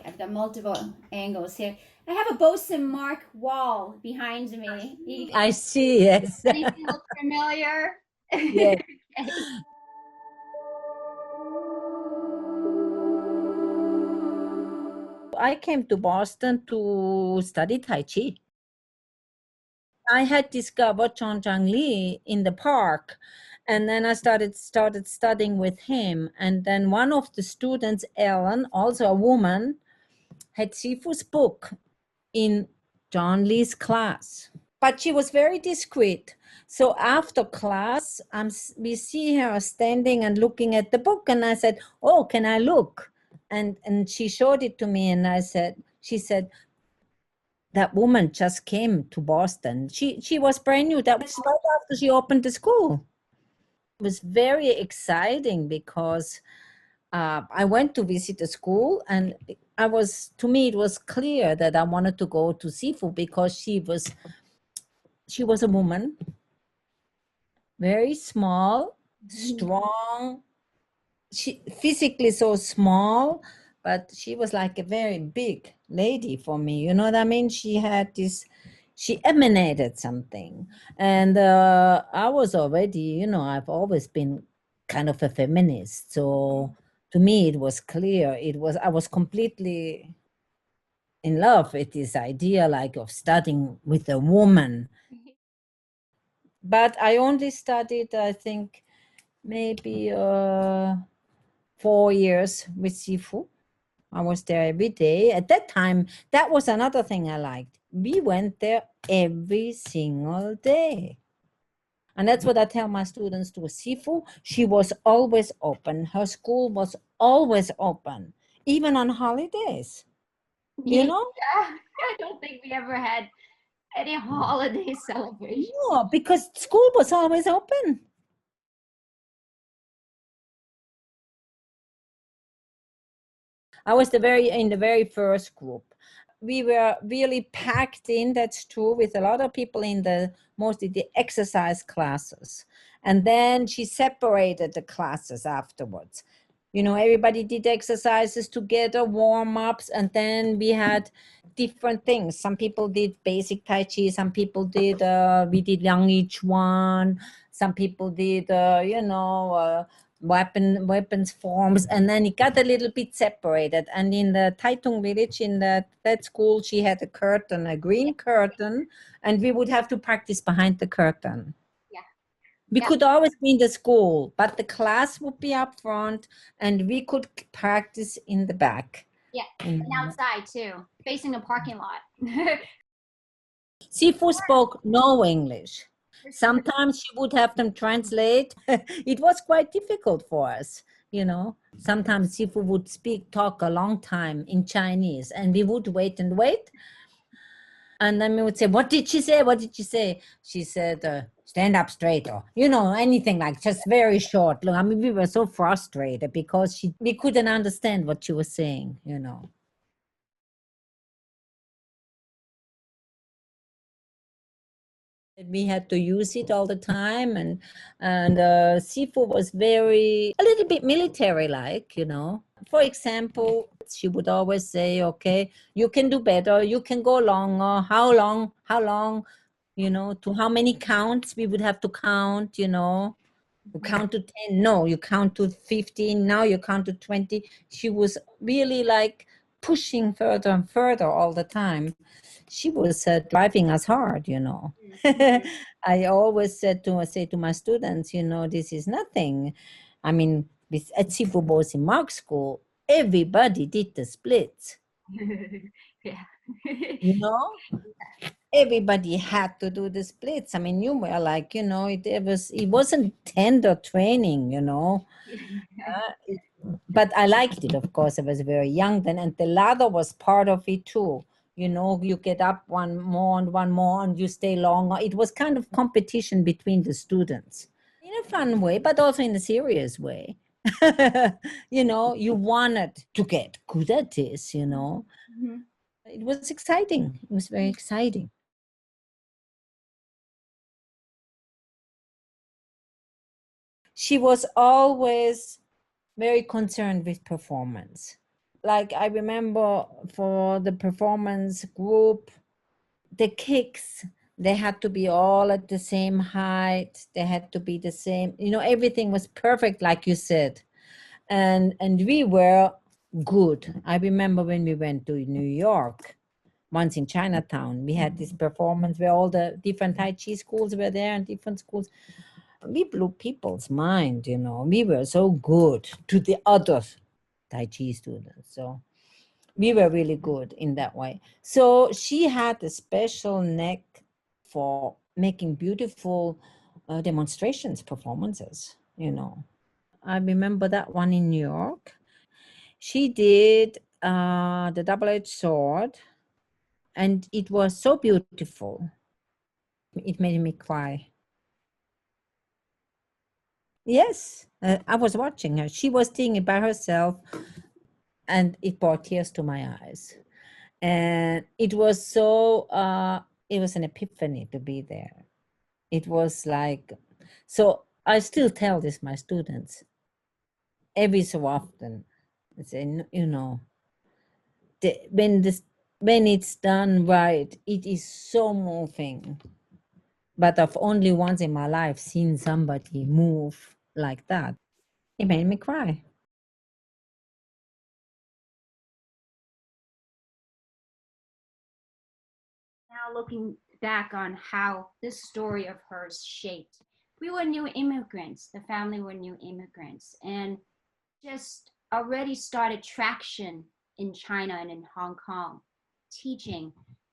Okay, I've got multiple angles here. I have a Bow Sim Mark wall behind me. I see, yes. Anything look familiar? Yes. Okay. I came to Boston to study Tai Chi. I had discovered Chang Li in the park, and then I started studying with him. And then one of the students, Ellen, also a woman, had Sifu's book in John Lee's class. But she was very discreet. So after class, we see her standing and looking at the book, and I said, "Oh, can I look?" And she showed it to me, and she said, "That woman just came to Boston. She was brand new. That was right after she opened the school." It was very exciting because I went to visit the school, and to me, it was clear that I wanted to go to Sifu because she was a woman, very small, strong. She physically so small, but she was like a very big lady for me. You know what I mean? She emanated something. And I was already, I've always been kind of a feminist. So to me, it was clear. I was completely in love with this idea like of studying with a woman. But I only studied, I think, maybe 4 years with Sifu. I was there every day. At that time, that was another thing I liked. We went there every single day. And that's what I tell my students too. Sifu, she was always open. Her school was always open, even on holidays. You know? Yeah, I don't think we ever had any holiday celebration. No, because school was always open. I was in the very first group. We were really packed in, that's true, with a lot of people in mostly the exercise classes. And then she separated the classes afterwards. Everybody did exercises together, warm-ups, and then we had different things. Some people did basic Tai Chi, some people we did Yang Chuan, some people did, weapons forms, and then it got a little bit separated. And in the Taitung village, in that school, she had a green curtain, and we would have to practice behind the curtain. Yeah. We could always be in the school, but the class would be up front, and we could practice in the back. Yeah, and outside too, facing a parking lot. Sifu spoke no English. Sometimes she would have them translate. It was quite difficult for us, Sometimes Sifu would talk a long time in Chinese, and we would wait and wait. And then we would say, "What did she say? What did she say?" She said, "Stand up straight," or, anything like just very short. Look, I mean, we were so frustrated because we couldn't understand what she was saying, We had to use it all the time, and Sifu was a little bit military-like, For example, she would always say, "Okay, you can do better. You can go longer. How long? How long? To how many counts we would have to count. You count to 10. No, you count to 15. Now you count to 20." She was really like pushing further and further all the time. She was driving us hard, I always say to my students, this is nothing. I mean, at Sifu Bow Sim Mark school, everybody did the splits. Yeah. Everybody had to do the splits. I mean, you were like, it wasn't tender training, but I liked it, of course. I was very young then, and the ladder was part of it too. You get up one more, and you stay longer. It was kind of competition between the students in a fun way, but also in a serious way. You wanted to get good at this, Mm-hmm. It was exciting. It was very exciting. She was always very concerned with performance. like I remember for the performance group, the kicks, they had to be all at the same height. They had to be the same, everything was perfect, like you said. And we were good. I remember when we went to New York, once in Chinatown, we had this performance where all the different Tai Chi schools were there and different schools. We blew people's mind, we were so good to the other Tai Chi students. So we were really good in that way. So she had a special knack for making beautiful demonstrations, performances, I remember that one in New York. She did the double-edged sword, and it was so beautiful. It made me cry. Yes, I was watching her. She was doing it by herself, and it brought tears to my eyes. And it was so, it was an epiphany to be there. It was like, so I still tell this my students every so often. I say, when it's done right, it is so moving. But I've only once in my life seen somebody move like that. It made me cry. Now looking back on how this story of hers shaped, we were new immigrants. The family were new immigrants, and just already started traction in China and in Hong Kong, teaching.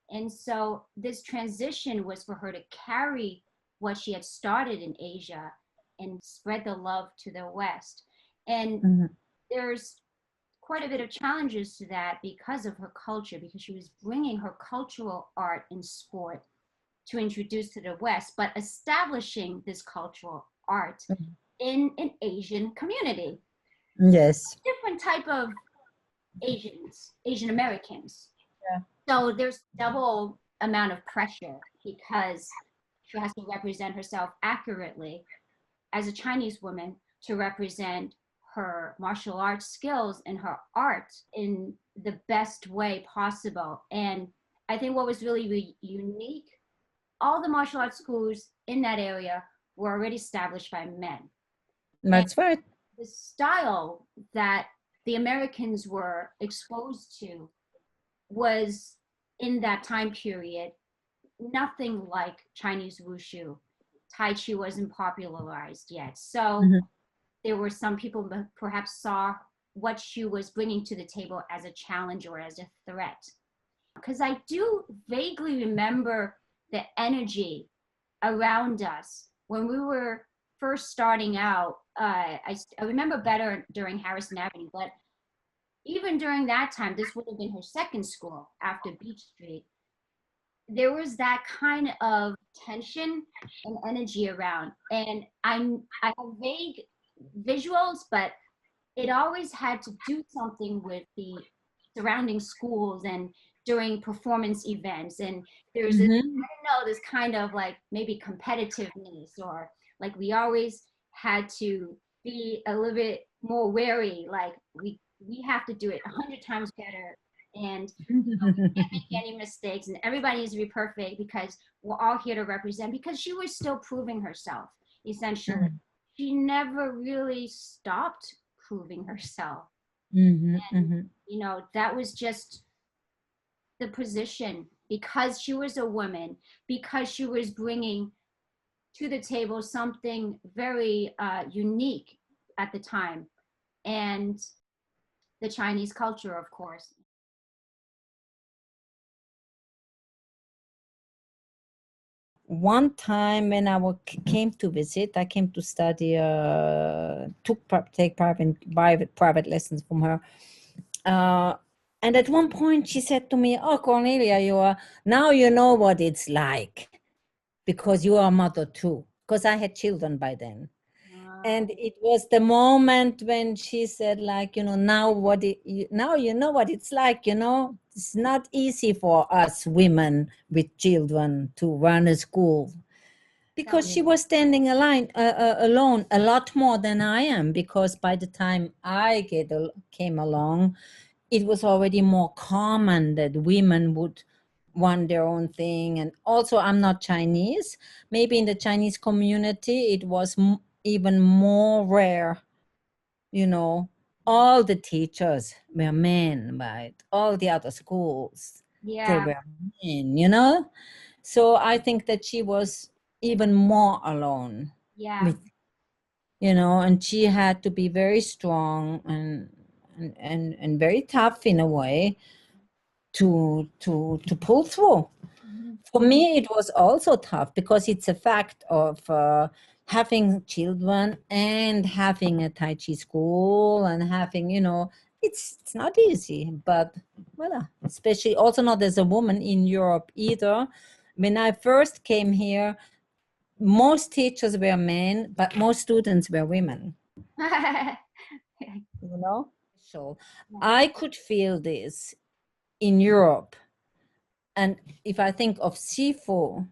And so this transition was for her to carry what she had started in Asia and spread the love to the West. And there's quite a bit of challenges to that because of her culture, because she was bringing her cultural art and sport to introduce to the West, but establishing this cultural art in an Asian community. Yes. Different type of Asian Americans. Yeah. So there's double amount of pressure because she has to represent herself accurately as a Chinese woman, to represent her martial arts skills and her art in the best way possible. And I think what was really unique, all the martial arts schools in that area were already established by men. That's right. The style that the Americans were exposed to was, in that time period, nothing like Chinese Wushu. Tai Chi wasn't popularized yet. So there were some people that perhaps saw what she was bringing to the table as a challenge or as a threat. Because I do vaguely remember the energy around us when we were first starting out. I remember better during Harrison Avenue, but even during that time, this would have been her second school after Beach Street. There was that kind of tension and energy around, and I have vague visuals, but it always had to do something with the surrounding schools and during performance events. And there's this, I don't know, this kind of like maybe competitiveness, or like we always had to be a little bit more wary, like we have to do it 100 times better, and we can't make any mistakes, and everybody needs to be perfect because we're all here to represent, because she was still proving herself essentially. She never really stopped proving herself. And, that was just the position, because she was a woman, because she was bringing to the table something very unique at the time, and the Chinese culture, of course. One time when I came to visit, I came to study, take private lessons from her. And at one point she said to me, "Oh, Cornelia, now you know what it's like, because you are a mother too." Because I had children by then. And it was the moment when she said, like, now you know what it's like, it's not easy for us women with children to run a school, because she was standing alone a lot more than I am, because by the time I came along, it was already more common that women would want their own thing. And also, I'm not Chinese. Maybe in the Chinese community, it was even more rare. You know, all the teachers were men, right? All the other schools, they Yeah. were men, you know? So I think that she was even more alone Yeah. with, you know, and she had to be very strong and very tough in a way to pull through. Mhm. For me, it was also tough because it's a fact of having children and having a Tai Chi school and having, you know, it's not easy, but well, especially also not as a woman in Europe either. When I first came here, most teachers were men, but most students were women, you know? So I could feel this in Europe. And if I think of Sifu,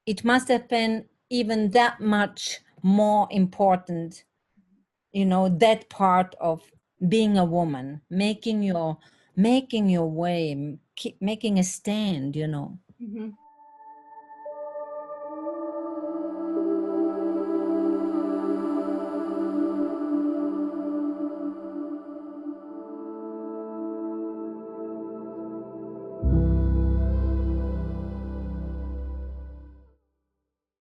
it must have been even that much more important, you know, that part of being a woman, making your way, keep making a stand, you know. Mhm.